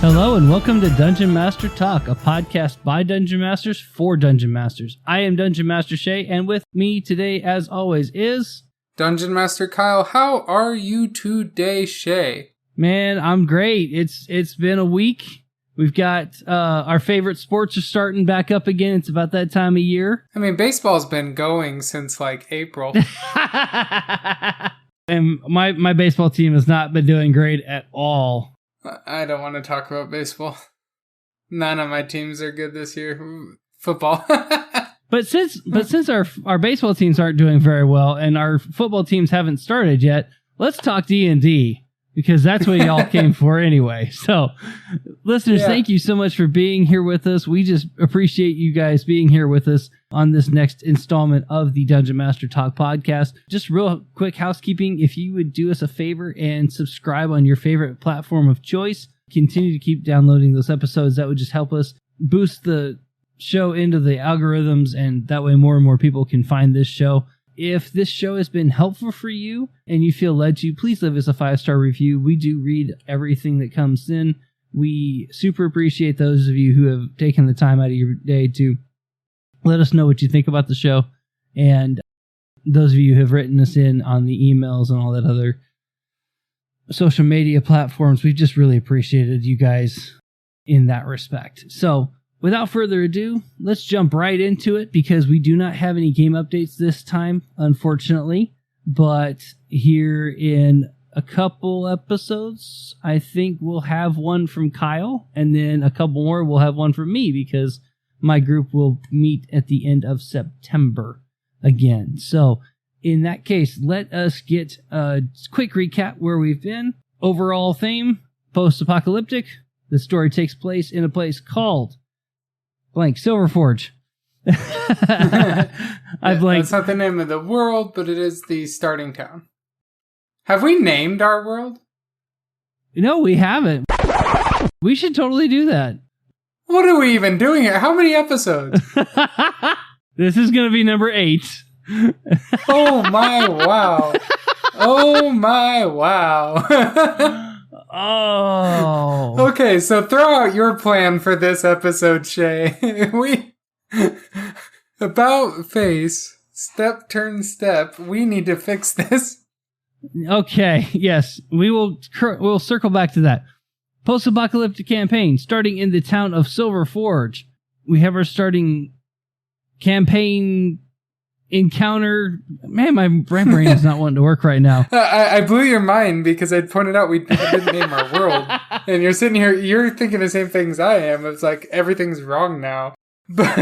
Hello and welcome to Dungeon Master Talk, a podcast by Dungeon Masters for Dungeon Masters. I am Dungeon Master Shay, and with me today, as always, is... Dungeon Master Kyle. How are you today, Shay? Man, I'm great. It's been a week. We've got our favorite sports are starting back up again. It's about that time of year. I mean, baseball's been going since, April. And my baseball team has not been doing great at all. I don't want to talk about baseball. None of my teams are good this year. Football. But since our baseball teams aren't doing very well and our football teams haven't started yet, let's talk D&D, because that's what y'all came for anyway. So, listeners, Thank you so much for being here with us. We just appreciate you guys being here with us on this next installment of the Dungeon Master Talk podcast. Just real quick housekeeping, if you would do us a favor and subscribe on your favorite platform of choice, continue to keep downloading those episodes. That would just help us boost the show into the algorithms, and that way more and more people can find this show. If this show has been helpful for you and you feel led to, please leave us a 5-star review. We do read everything that comes in. We super appreciate those of you who have taken the time out of your day to let us know what you think about the show. And those of you who have written us in on the emails and all that other social media platforms, we've just really appreciated you guys in that respect. So, without further ado, let's jump right into it, because we do not have any game updates this time, unfortunately. But here in a couple episodes, I think we'll have one from Kyle, and then a couple more we'll have one from me, because my group will meet at the end of September again. So, in that case, let us get a quick recap where we've been. Overall theme, post-apocalyptic. The story takes place in a place called blank Silverforge. That's not the name of the world, but it is the starting town. Have we named our world? No, we haven't. We should totally do that. What are we even doing here? How many episodes? This is going to be number 8. Oh my wow. Oh my wow. Oh. Okay, so throw out your plan for this episode, Shay. About face, step turn step, we need to fix this. Okay, yes, we'll circle back to that. Post-apocalyptic campaign starting in the town of Silverforge. We have our starting campaign encounter. Man, my brain is not wanting to work right now. I blew your mind because I pointed out we didn't name our world. And you're sitting here, you're thinking the same things I am. It's like everything's wrong now. But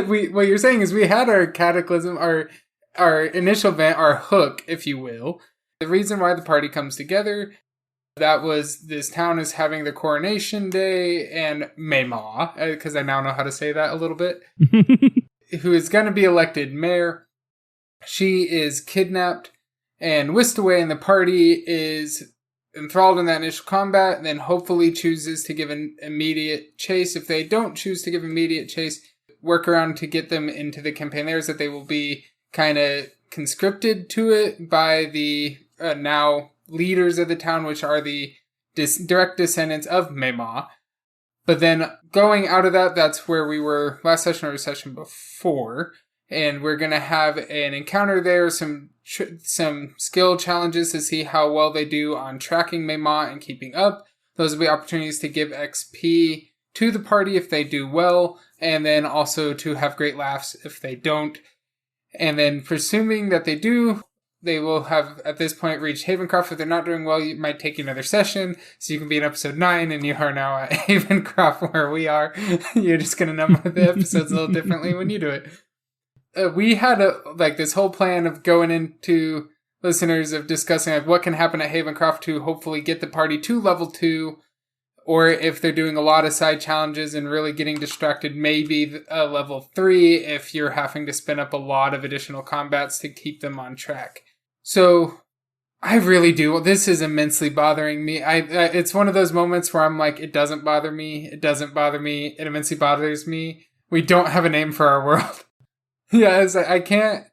what you're saying is we had our cataclysm, our initial event, our hook, if you will. The reason why the party comes together, that was this town is having the coronation day, and Mema, because I now know how to say that a little bit, who is going to be elected mayor. She is kidnapped and whisked away, and the party is enthralled in that initial combat, and then hopefully chooses to give an immediate chase. If they don't choose to give immediate chase, work around to get them into the campaign. There's that they will be kind of conscripted to it by the now leaders of the town, which are the direct descendants of Mema. But then going out of that, that's where we were last session or the session before. And we're going to have an encounter there, some skill challenges to see how well they do on tracking Mema and keeping up. Those will be opportunities to give XP to the party if they do well, and then also to have great laughs if they don't. And then presuming that they do, they will have, at this point, reached Havencroft. If they're not doing well, you might take another session. So you can be in episode 9, and you are now at Havencroft where we are. You're just going to number the episodes a little differently when you do it. We had this whole plan of going into listeners of discussing what can happen at Havencroft to hopefully get the party to level 2. Or if they're doing a lot of side challenges and really getting distracted, maybe a level 3 if you're having to spin up a lot of additional combats to keep them on track. So, I really do. This is immensely bothering me. It's one of those moments where I'm like, it doesn't bother me. It doesn't bother me. It immensely bothers me. We don't have a name for our world. Yeah, I can't.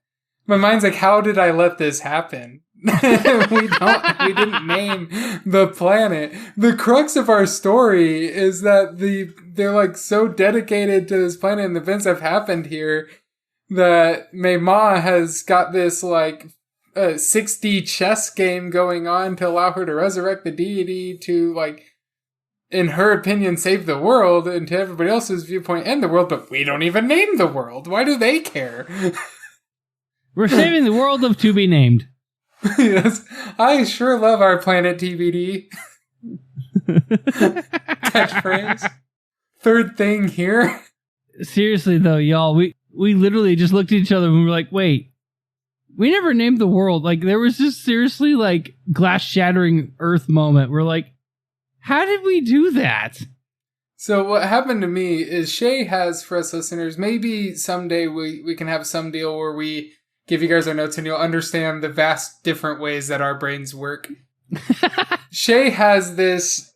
My mind's like, how did I let this happen? We didn't name the planet. The crux of our story is that they're like so dedicated to this planet and the events that have happened here that Mei Ma has got this like 6D chess game going on to allow her to resurrect the deity to, like, in her opinion, save the world, and to everybody else's viewpoint, end the world, but we don't even name the world. Why do they care? We're saving the world of to be named. Yes, I sure love our planet TBD. Catchphrase. Third thing here. Seriously, though, y'all, we literally just looked at each other and we were like, wait, we never named the world. Like, there was just seriously, like, glass-shattering Earth moment. We're like, how did we do that? So what happened to me is Shay has, for us listeners, maybe someday we can have some deal where we give you guys our notes and you'll understand the vast different ways that our brains work. Shay has this,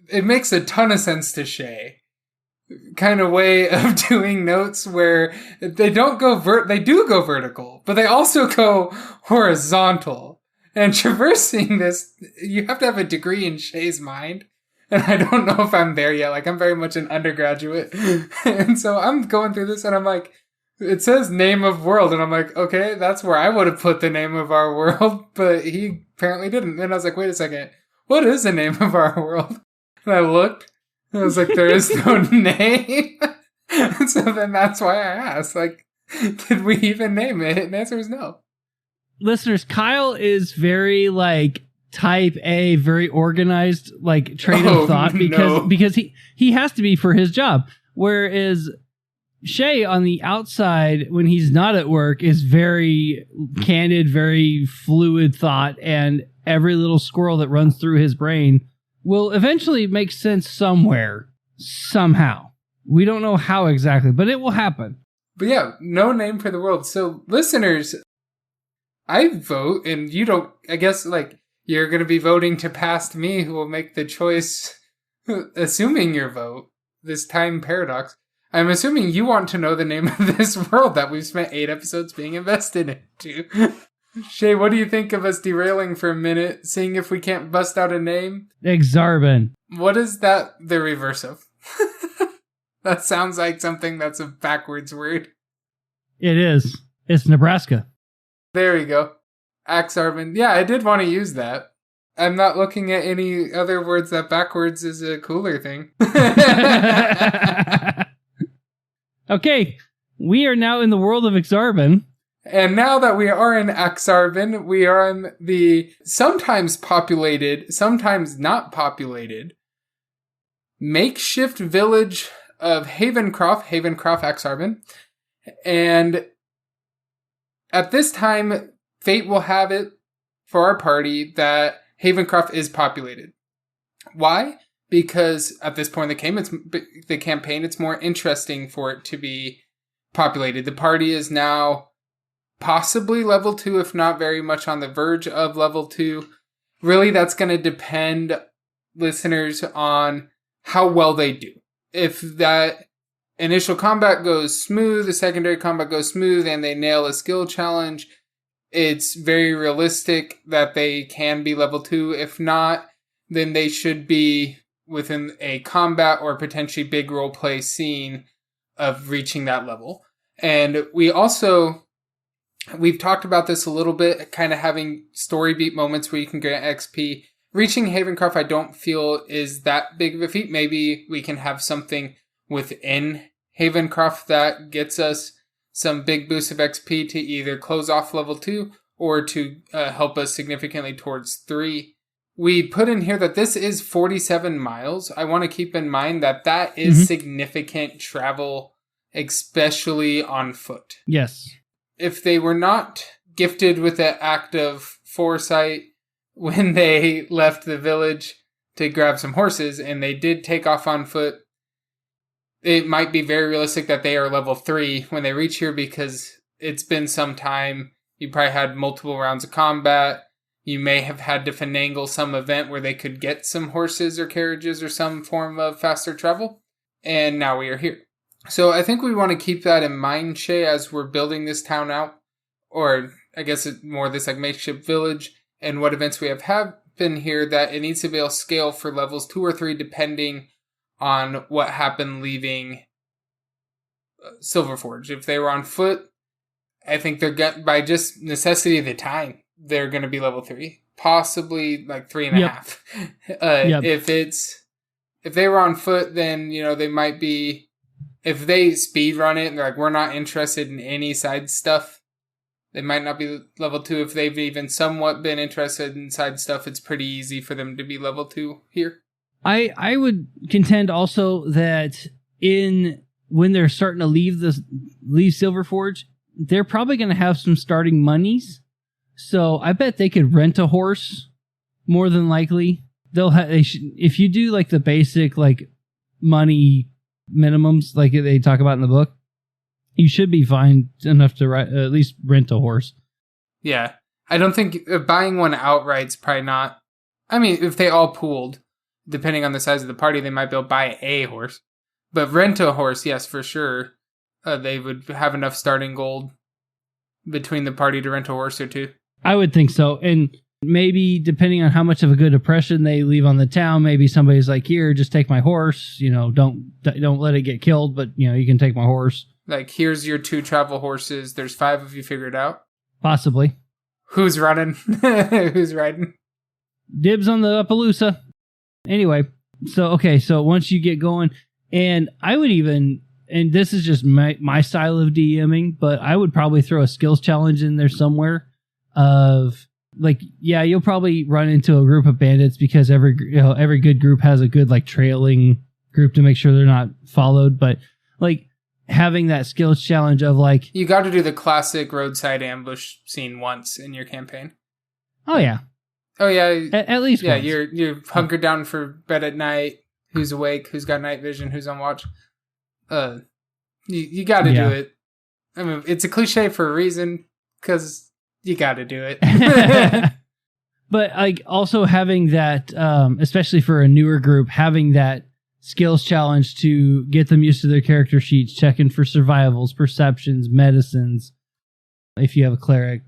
it makes a ton of sense to Shay, kind of way of doing notes where they don't go they do go vertical, but they also go horizontal. And traversing this, you have to have a degree in Shay's mind. And I don't know if I'm there yet. Like, I'm very much an undergraduate. And so I'm going through this and I'm like, it says name of world. And I'm like, okay, that's where I would have put the name of our world. But he apparently didn't. And I was like, wait a second. What is the name of our world? And I looked. And I was like, there is no name. And so then that's why I asked, like, did we even name it? And the answer was no. Listeners, Kyle is very, like, type A, very organized, like, train of thought because he has to be for his job. Whereas Shay on the outside, when he's not at work, is very candid, very fluid thought, and every little squirrel that runs through his brain will eventually make sense somewhere, somehow. We don't know how exactly, but it will happen. But yeah, no name for the world. So listeners, I vote, and you don't, I guess, like, you're going to be voting to past me, who will make the choice, assuming your vote, this time paradox. I'm assuming you want to know the name of this world that we've spent 8 episodes being invested into. Shay, what do you think of us derailing for a minute, seeing if we can't bust out a name? Exarban. What is that the reverse of? That sounds like something that's a backwards word. It is. It's Nebraska. There we go. Axarban. Yeah, I did want to use that. I'm not looking at any other words that backwards is a cooler thing. Okay, we are now in the world of Exarban. And now that we are in Axarban, we are in the sometimes populated, sometimes not populated, makeshift village of Havencroft Axarban. And at this time, fate will have it for our party that Havencroft is populated. Why? Because at this point in the campaign, it's more interesting for it to be populated. The party is now possibly level 2, if not very much on the verge of level 2. Really, that's going to depend, listeners, on how well they do. If that initial combat goes smooth, the secondary combat goes smooth, and they nail a skill challenge, it's very realistic that they can be level 2. If not, then they should be within a combat or potentially big roleplay scene of reaching that level. And we've talked about this a little bit, kind of having story beat moments where you can get XP. Reaching Havencroft, I don't feel is that big of a feat. Maybe we can have something within Havencroft that gets us some big boost of XP to either close off level 2 or to help us significantly towards 3. We put in here that this is 47 miles. I want to keep in mind that is significant travel, especially on foot. Yes. If they were not gifted with the act of foresight when they left the village to grab some horses and they did take off on foot, it might be very realistic that they are level 3 when they reach here because it's been some time. You probably had multiple rounds of combat. You may have had to finagle some event where they could get some horses or carriages or some form of faster travel. And now we are here. So I think we want to keep that in mind, Shay, as we're building this town out. Or I guess it's more this like makeshift village and what events we have happened here, that it needs to be able to scale for levels 2 or 3 depending on what happened leaving Silverforge. If they were on foot, I think by just necessity of the time, they're going to be level 3, possibly like 3.5. If they were on foot, then they might be. If they speed run it and they're like, we're not interested in any side stuff, they might not be level 2. If they've even somewhat been interested in side stuff, it's pretty easy for them to be level 2 here. I would contend also that when they're starting to leave Silverforge, they're probably going to have some starting monies. So I bet they could rent a horse more than likely. If you do like the basic like money minimums like they talk about in the book, you should be fine enough to at least rent a horse. Yeah. I don't think buying one outright's probably not. I mean, if they all pooled, depending on the size of the party, they might be able to buy a horse. But rent a horse, yes, for sure. They would have enough starting gold between the party to rent a horse or two. I would think so. And maybe depending on how much of a good impression they leave on the town, maybe somebody's like, here, just take my horse. Don't let it get killed, but you can take my horse. Like, here's your 2 travel horses. There's 5 of you figured out. Possibly. Who's running? Who's riding? Dibs on the Appaloosa. Anyway, so once you get going, and I would even, and this is just my style of DMing, but I would probably throw a skills challenge in there somewhere of like, yeah, you'll probably run into a group of bandits because every good group has a good like trailing group to make sure they're not followed, but like having that skills challenge of like, you got to do the classic roadside ambush scene once in your campaign. Oh yeah. At least once. You're hunkered down for bed at night. Who's awake? Who's got night vision? Who's on watch? You got to do it. I mean, it's a cliche for a reason because you got to do it. But like also having that, especially for a newer group, having that skills challenge to get them used to their character sheets, checking for survivals, perceptions, medicines. If you have a cleric,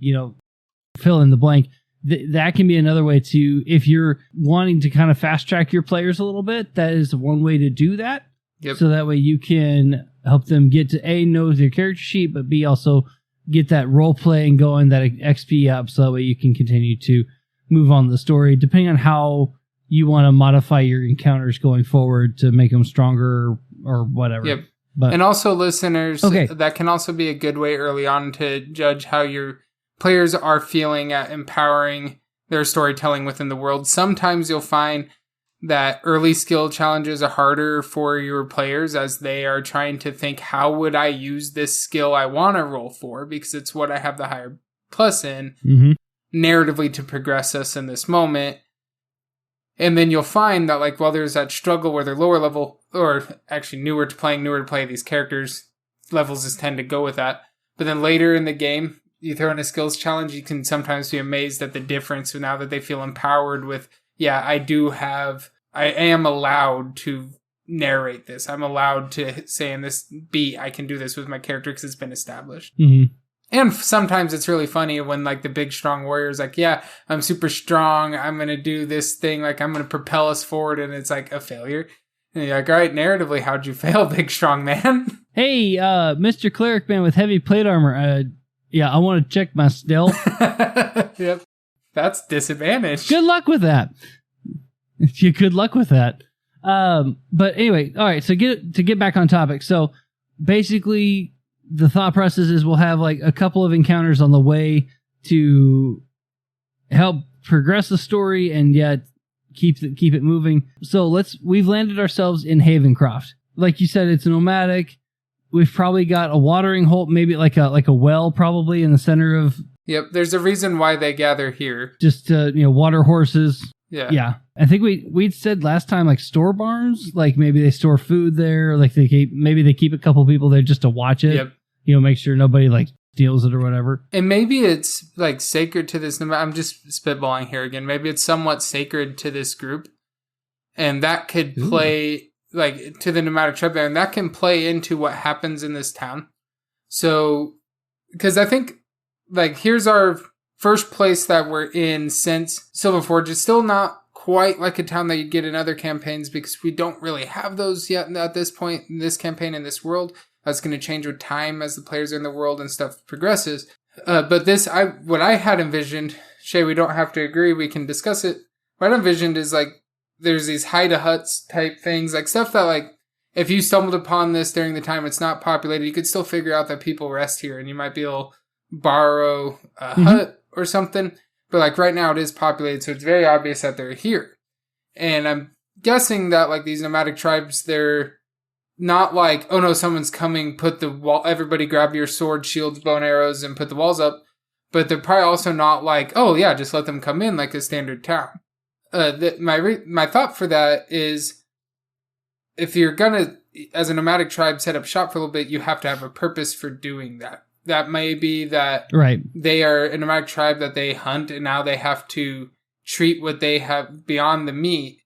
fill in the blank. That can be another way to, if you're wanting to kind of fast track your players a little bit, that is one way to do that. Yep. So that way you can help them get to A, know their character sheet, but B, also get that role playing going, that XP up, so that way you can continue to move on the story, depending on how you want to modify your encounters going forward to make them stronger or whatever. Yep. But, and also listeners, that can also be a good way early on to judge how your players are feeling at empowering their storytelling within the world. Sometimes you'll find that early skill challenges are harder for your players as they are trying to think, how would I use this skill I want to roll for? Because it's what I have the higher plus in narratively to progress us in this moment. And then you'll find that like, while there's that struggle where they're lower level, or actually newer to play these characters, levels just tend to go with that. But then later in the game, you throw in a skills challenge, you can sometimes be amazed at the difference now that they feel empowered with, I am allowed to narrate this. I'm allowed to say in this beat, I can do this with my character because it's been established. Mm-hmm. And sometimes it's really funny when like the big strong warrior is like, I'm super strong. I'm going to do this thing. Like I'm going to propel us forward. And it's like a failure. And you're like, all right, narratively, how'd you fail, big strong man? Hey, Mr. Cleric Man with heavy plate armor. I want to check my stealth. Yep. That's disadvantage. Good luck with that. Good luck with that. But anyway, all right. So to get back on topic. So basically, the thought process is we'll have like a couple of encounters on the way to help progress the story and yet keep it moving. So we've landed ourselves in Havencroft. Like you said, it's nomadic. We've probably got a watering hole, maybe like a well, probably in the center of. Yep, there's a reason why they gather here. Just water horses. Yeah. I think we'd said last time like store barns, like maybe they store food there, like maybe they keep a couple people there just to watch it. Yep. Make sure nobody like steals it or whatever. And maybe it's like sacred to this. I'm just spitballing here again. Maybe it's somewhat sacred to this group, and that could play. Like to the nomadic tribe there, and that can play into what happens in this town. So, because I think like, here's our first place that we're in since Silver Forge. It's still not quite like a town that you'd get in other campaigns because we don't really have those yet at this point in this campaign in this world. That's going to change with time as the players are in the world and stuff progresses. But what I had envisioned, Shay, we don't have to agree, we can discuss it. What I envisioned is like, there's these hide-a-huts type things, like stuff that like, if you stumbled upon this during the time it's not populated, you could still figure out that people rest here and you might be able to borrow a hut or something. But like right now it is populated, so it's very obvious that they're here. And I'm guessing that like these nomadic tribes, they're not like, oh no, someone's coming, put the wall, everybody grab your sword, shields, bow and arrows, and put the walls up. But they're probably also not like, oh yeah, just let them come in like a standard town. My thought for that is, if you're gonna, as a nomadic tribe, set up shop for a little bit, you have to have a purpose for doing that. That may be that they are a nomadic tribe that they hunt, and now they have to treat what they have beyond the meat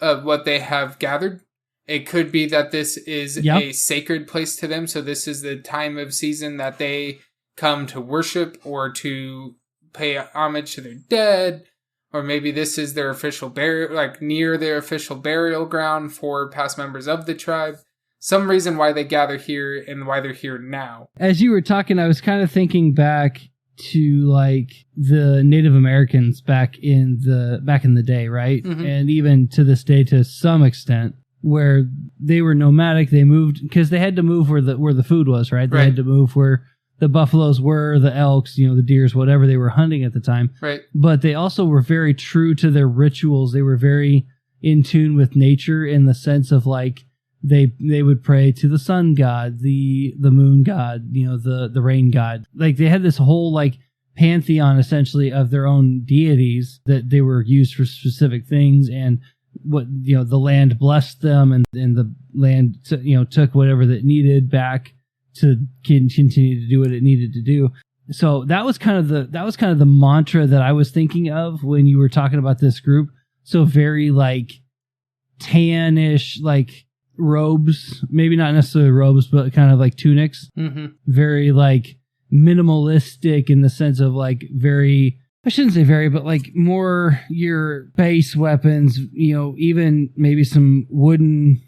of what they have gathered. It could be that this is a sacred place to them, so this is the time of season that they come to worship or to pay homage to their dead. Or maybe this is their official burial, like near their official burial ground for past members of the tribe. Some reason why they gather here and why they're here now. As you were talking, I was kind of thinking back to like the Native Americans back in the day, right? Mm-hmm. And even to this day, to some extent, where they were nomadic, they moved because they had to move where the food was, right? They had to move where the buffaloes were, the elks, the deers, whatever they were hunting at the time. Right. But they also were very true to their rituals. They were very in tune with nature in the sense of like they would pray to the sun god, the moon god, the rain god. Like they had this whole like pantheon essentially of their own deities that they were used for specific things, and what the land blessed them, and the land took whatever that needed back to continue to do what it needed to do. So that was kind of the mantra that I was thinking of when you were talking about this group. So very like tannish, like robes, maybe not necessarily robes, but kind of like tunics. Mm-hmm. Very like minimalistic in the sense of like very, I shouldn't say very, but like more your base weapons, even maybe some wooden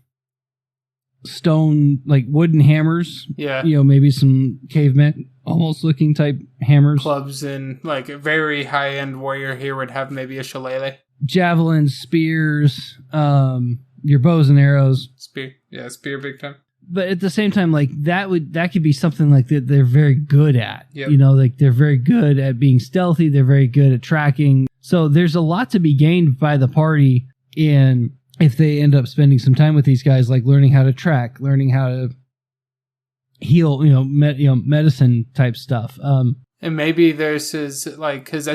hammers. Yeah. Maybe some caveman almost looking type hammers. Clubs, and like a very high end warrior here would have maybe a shillelagh. Javelins, spears, your bows and arrows. Spear big time. But at the same time, like that could be something like that they're very good at. Yep. Like they're very good at being stealthy, they're very good at tracking. So there's a lot to be gained by the party in if they end up spending some time with these guys, like learning how to track, learning how to heal, medicine type stuff. And maybe there's like, because I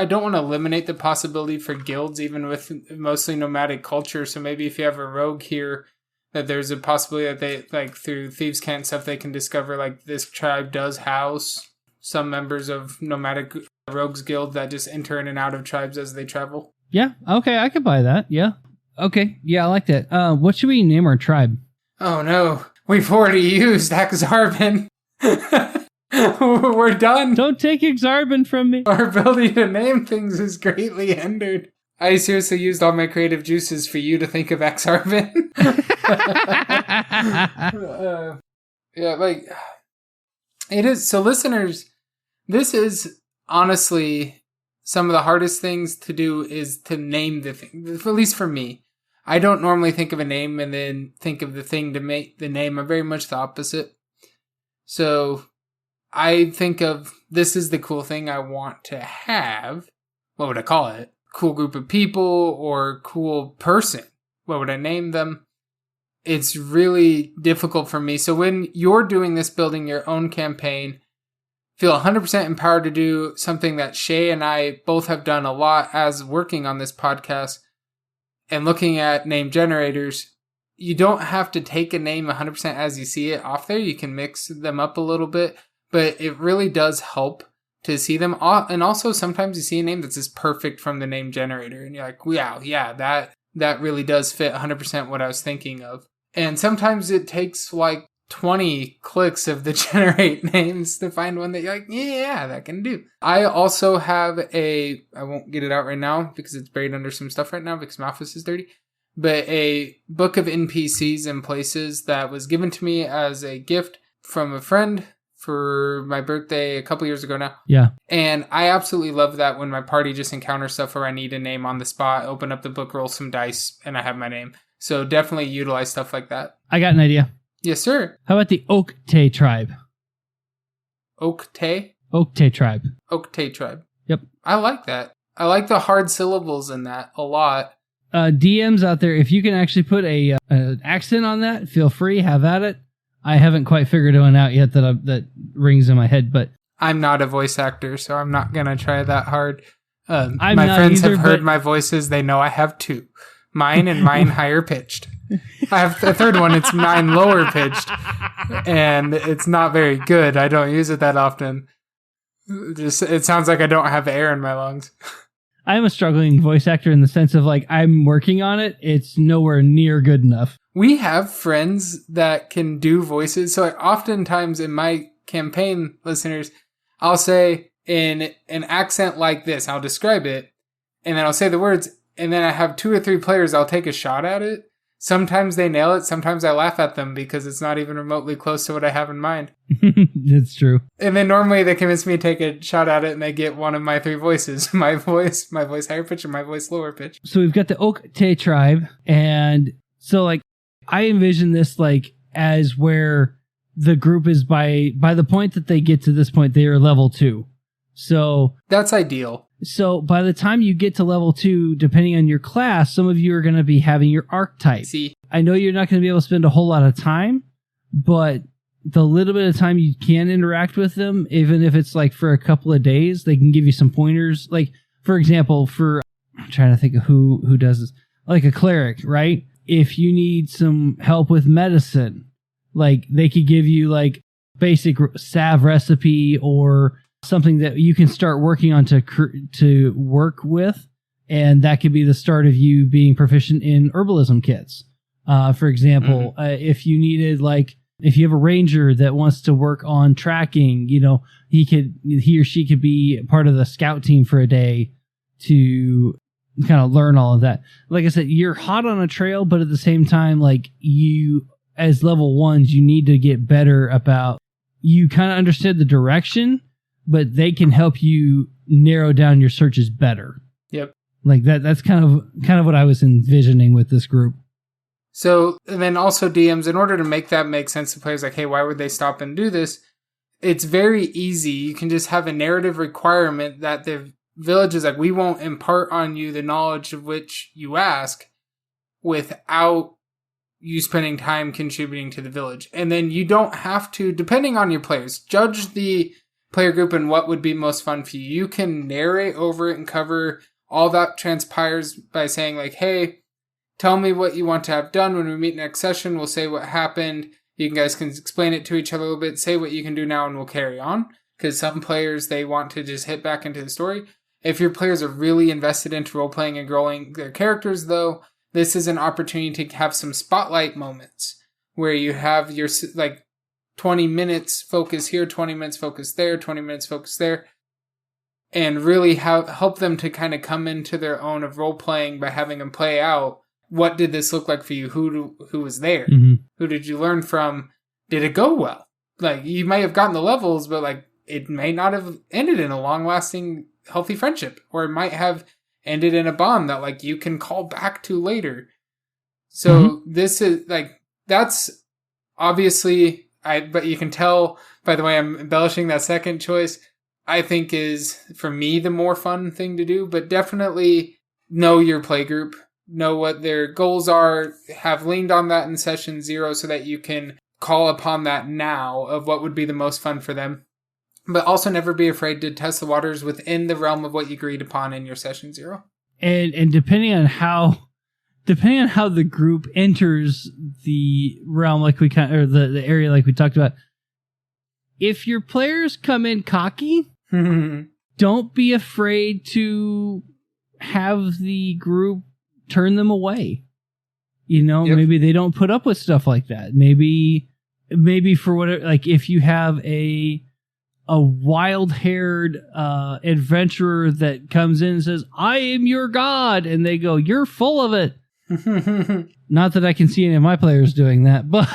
don't want to eliminate the possibility for guilds, even with mostly nomadic culture. So maybe if you have a rogue here, that there's a possibility that they, like through Thieves' Cant stuff, they can discover like this tribe does house some members of nomadic rogues guild that just enter in and out of tribes as they travel. Yeah. Okay. I could buy that. Yeah. Okay. Yeah. I like that. What should we name our tribe? Oh no. We've already used Exarban. We're done. Don't take Exarban from me. Our ability to name things is greatly hindered. I seriously used all my creative juices for you to think of Exarban. Yeah, like, it is. So listeners, this is honestly some of the hardest things to do is to name the thing, at least for me. I don't normally think of a name and then think of the thing to make the name. I'm very much the opposite. So I think of, this is the cool thing I want to have. What would I call it? Cool group of people or cool person. What would I name them? It's really difficult for me. So when you're doing this, building your own campaign, feel 100% empowered to do something that Shay and I both have done a lot as working on this podcast and looking at name generators. You don't have to take a name 100% as you see it off there. You can mix them up a little bit, but it really does help to see them. And also sometimes you see a name that's just perfect from the name generator and you're like, wow, yeah, that really does fit 100% what I was thinking of. And sometimes it takes like 20 clicks of the generate names to find one that you're like, yeah, that can do. I also have I won't get it out right now because it's buried under some stuff right now because my office is dirty, but a book of NPCs and places that was given to me as a gift from a friend for my birthday a couple years ago now. Yeah. And I absolutely love that when my party just encounters stuff where I need a name on the spot, open up the book, roll some dice, and I have my name. So definitely utilize stuff like that. I got an idea. Yes, sir. How about the Oktay tribe? Oktay? Oktay tribe. Oktay tribe. Yep. I like that. I like the hard syllables in that a lot. DMs out there, if you can actually put an accent on that, feel free, have at it. I haven't quite figured one out yet that rings in my head, but I'm not a voice actor, so I'm not gonna try that hard. I'm my not friends either, have heard but my voices. They know I have two. Mine and mine higher pitched. I have a third one. It's mine lower pitched, and it's not very good. I don't use it that often. It sounds like I don't have air in my lungs. I'm a struggling voice actor in the sense of like I'm working on it. It's nowhere near good enough. We have friends that can do voices. So oftentimes in my campaign listeners, I'll say in an accent like this, I'll describe it, and then I'll say the words, and then I have 2 or 3 players, I'll take a shot at it. Sometimes they nail it. Sometimes I laugh at them because it's not even remotely close to what I have in mind. It's true. And then normally they convince me to take a shot at it and they get one of my 3 voices. My voice higher pitch, and my voice lower pitch. So we've got the Oktay tribe. And so like I envision this like as where the group is by the point that they get to this point, they are level 2. So that's ideal. So by the time you get to level 2, depending on your class, some of you are going to be having your archetype. See, I know you're not going to be able to spend a whole lot of time, but the little bit of time you can interact with them, even if it's like for a couple of days, they can give you some pointers. Like, for example, I'm trying to think of who does this, like a cleric, right? If you need some help with medicine, like they could give you like basic salve recipe or something that you can start working on to work with, and that could be the start of you being proficient in herbalism kits. For example, if you needed if you have a ranger that wants to work on tracking, he or she could be part of the scout team for a day to kind of learn all of that. Like I said, you're hot on a trail, but at the same time, like you as level 1s, you need to get better about, you kind of understood the direction, but they can help you narrow down your searches better. Yep. Like that's kind of what I was envisioning with this group. So, and then also DMs, in order to make that make sense to players, like, hey, why would they stop and do this? It's very easy. You can just have a narrative requirement that the village is like, we won't impart on you the knowledge of which you ask without you spending time contributing to the village. And then you don't have to, depending on your players, judge the player group and what would be most fun for you. You can narrate over it and cover all that transpires by saying like, hey, tell me what you want to have done when we meet next session. We'll say what happened. You guys can explain it to each other a little bit, say what you can do now, and we'll carry on. Because some players, they want to just hit back into the story. If your players are really invested into role-playing and growing their characters, though, this is an opportunity to have some spotlight moments where you have your, 20 minutes focus here, 20 minutes focus there, 20 minutes focus there, and really help them to kind of come into their own of role-playing by having them play out. What did this look like for you? Who was there? Mm-hmm. Who did you learn from? Did it go well? Like, you may have gotten the levels, but like it may not have ended in a long-lasting, healthy friendship, or it might have ended in a bond that like you can call back to later. So this is like, that's obviously, but you can tell by the way I'm embellishing that second choice, I think is for me the more fun thing to do. But definitely know your play group. Know what their goals are, have leaned on that in session 0 so that you can call upon that now of what would be the most fun for them. But also never be afraid to test the waters within the realm of what you agreed upon in your session 0. And depending on how the group enters the realm, like we kind of, or the area like we talked about, if your players come in cocky, don't be afraid to have the group turn them away. Maybe they don't put up with stuff like that. Maybe maybe for what, like if you have a wild-haired adventurer that comes in and says, "I am your god," and they go, "You're full of it." Not that I can see any of my players doing that, but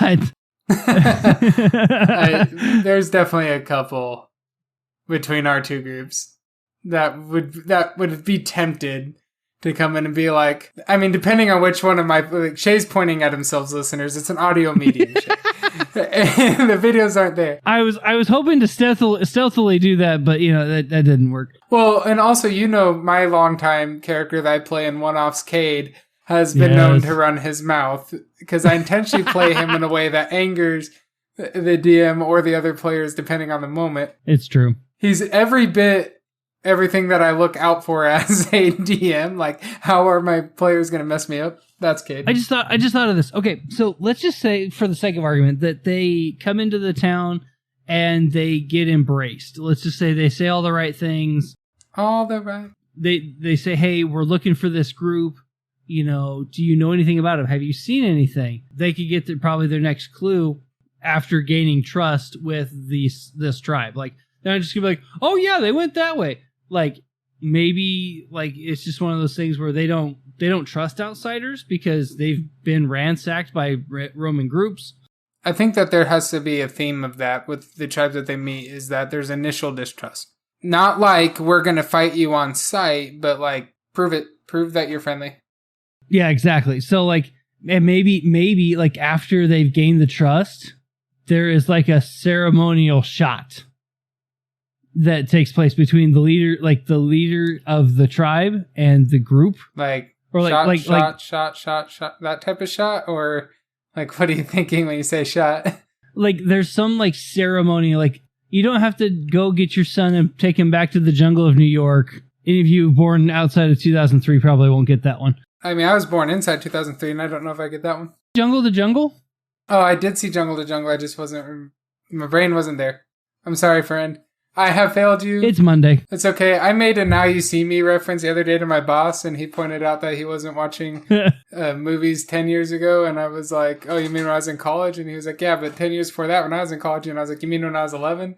there's definitely a couple between our two groups that would be tempted to come in and be like, I mean, depending on which one of my, like, Shay's pointing at himself, listeners. It's an audio medium, Shay. And the videos aren't there. I was hoping to stealthily do that, but that didn't work. Well, and also, my longtime character that I play in One-Offs, Cade, has been known to run his mouth because I intentionally play him in a way that angers the DM or the other players, depending on the moment. It's true. He's everything that I look out for as a DM. Like, how are my players going to mess me up? That's Cade. I just thought of this. Okay, so let's just say, for the sake of argument, that they come into the town and they get embraced. Let's just say they say all the right things. All the right. They say, "Hey, we're looking for this group. Do you know anything about them? Have you seen anything?" They could get probably their next clue after gaining trust with this tribe. Like, they're not just gonna be like, "Oh yeah, they went that way." Like, maybe like it's just one of those things where they don't trust outsiders because they've been ransacked by Roman groups. I think that there has to be a theme of that with the tribes that they meet, is that there's initial distrust. Not like, we're going to fight you on sight, but like, prove it. Prove that you're friendly. Yeah, exactly. So like, and maybe like after they've gained the trust, there is like a ceremonial shot that takes place between the leader of the tribe and the group. Like, or shot, that type of shot? Or like, what are you thinking when you say shot? Like, there's some like ceremony, like, you don't have to go get your son and take him back to the jungle of New York. Any of you born outside of 2003 probably won't get that one. I mean, I was born inside 2003, and I don't know if I get that one. Jungle to Jungle? Oh, I did see Jungle to Jungle. I just wasn't... My brain wasn't there. I'm sorry, friend. I have failed you. It's Monday. It's okay. I made a Now You See Me reference the other day to my boss, and he pointed out that he wasn't watching movies 10 years ago, and I was like, "Oh, you mean when I was in college?" And he was like, "Yeah, but 10 years before that when I was in college." And I was like, "You mean when I was 11?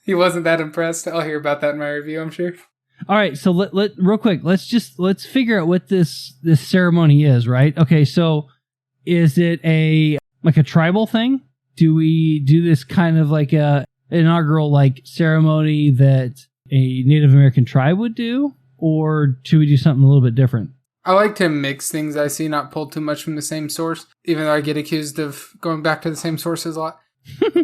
He wasn't that impressed. I'll hear about that in my review, I'm sure. All right, so let real quick, let's figure out what this ceremony is, right? Okay, so is it a tribal thing? Do we do this kind of like a inaugural like ceremony that a Native American tribe would do, or should we do something a little bit different? I like to mix things I see, not pull too much from the same source, even though I get accused of going back to the same sources a lot.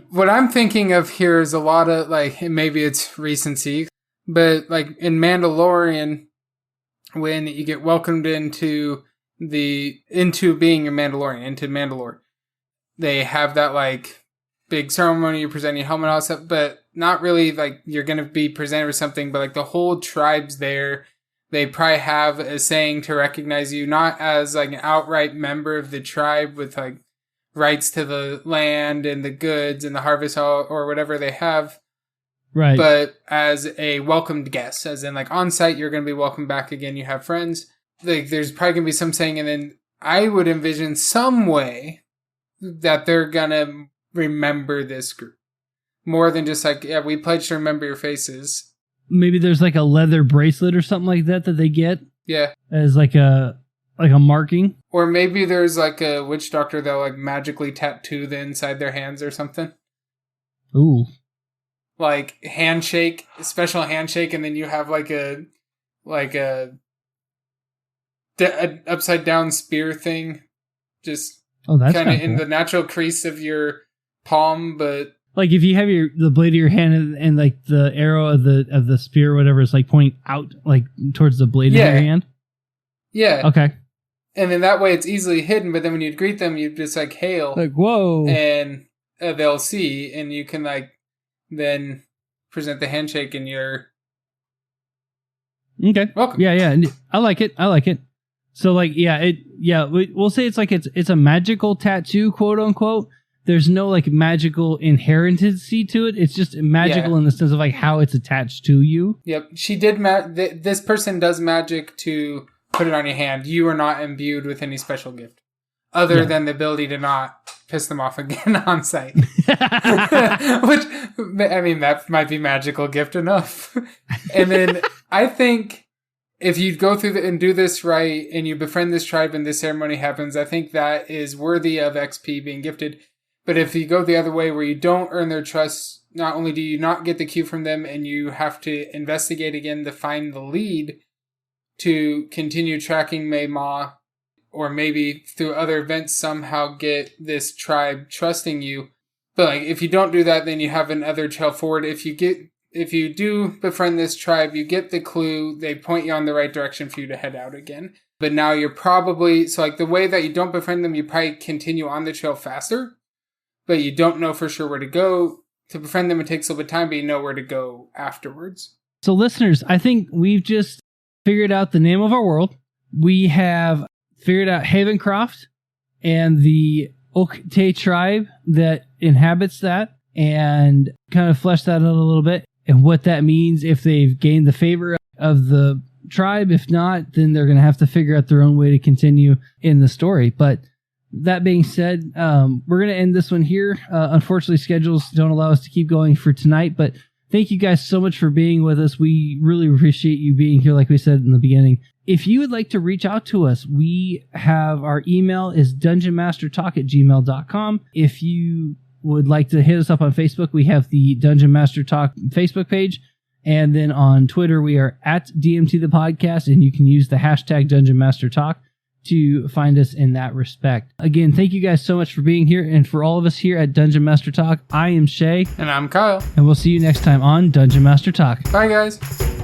What I'm thinking of here is a lot of, like, maybe it's recency, but like in Mandalorian, when you get welcomed into being a Mandalorian, into Mandalore, they have that like big ceremony, you present your helmet, all that stuff, but not really like you're going to be presented with something, but like the whole tribe's there. They probably have a saying to recognize you, not as like an outright member of the tribe with like rights to the land and the goods and the harvest or whatever they have. Right. But as a welcomed guest, as in like on site, you're going to be welcomed back again. You have friends. Like there's probably going to be some saying, and then I would envision some way that they're going to remember this group. More than just like, yeah, we pledge to remember your faces. Maybe there's like a leather bracelet or something like that they get. Yeah. As like a marking. Or maybe there's like a witch doctor that'll like magically tattoo the inside their hands or something. Ooh. Like handshake, special handshake, and then you have like a upside down spear thing, just kind of in the natural crease of your palm, but like if you have the blade of your hand and like the arrow of the spear or whatever is like pointing out like towards the blade of your hand. Yeah. Okay. And then that way it's easily hidden, but then when you greet them, you just like hail. Like, whoa. And they'll see, and you can like then present the handshake and you're okay. Welcome. Yeah. I like it. So like, we'll say it's like it's a magical tattoo, quote unquote. There's no like magical inherency to it. It's just magical in the sense of like how it's attached to you. Yep. She did this person does magic to put it on your hand. You are not imbued with any special gift. other than the ability to not piss them off again on site. Which, I mean, that might be magical gift enough. And then I think if you go through and do this right and you befriend this tribe and this ceremony happens, I think that is worthy of XP being gifted. But if you go the other way where you don't earn their trust, not only do you not get the cue from them and you have to investigate again to find the lead to continue tracking Mei Ma, or maybe through other events somehow get this tribe trusting you. But like, if you don't do that, then you have another trail forward. If you do befriend this tribe, you get the clue, they point you on the right direction for you to head out again. But now you're probably, so like the way that you don't befriend them, you probably continue on the trail faster, but you don't know for sure where to go. To befriend them, it takes a little bit of time, but you know where to go afterwards. So listeners, I think we've just figured out the name of our world. We have figured out Havencroft and the Oktay tribe that inhabits that, and kind of fleshed that out a little bit and what that means if they've gained the favor of the tribe. If not, then they're going to have to figure out their own way to continue in the story. But that being said, we're going to end this one here. Unfortunately, schedules don't allow us to keep going for tonight, but thank you guys so much for being with us. We really appreciate you being here, like we said in the beginning. If you would like to reach out to us, we have our email is dungeonmastertalk@gmail.com. If you would like to hit us up on Facebook, we have the Dungeon Master Talk Facebook page. And then on Twitter, we are at DMT the Podcast, and you can use the hashtag Dungeon Master Talk to find us in that respect. Again, thank you guys so much for being here. And for all of us here at Dungeon Master Talk, I am Shay. And I'm Kyle. And we'll see you next time on Dungeon Master Talk. Bye, guys.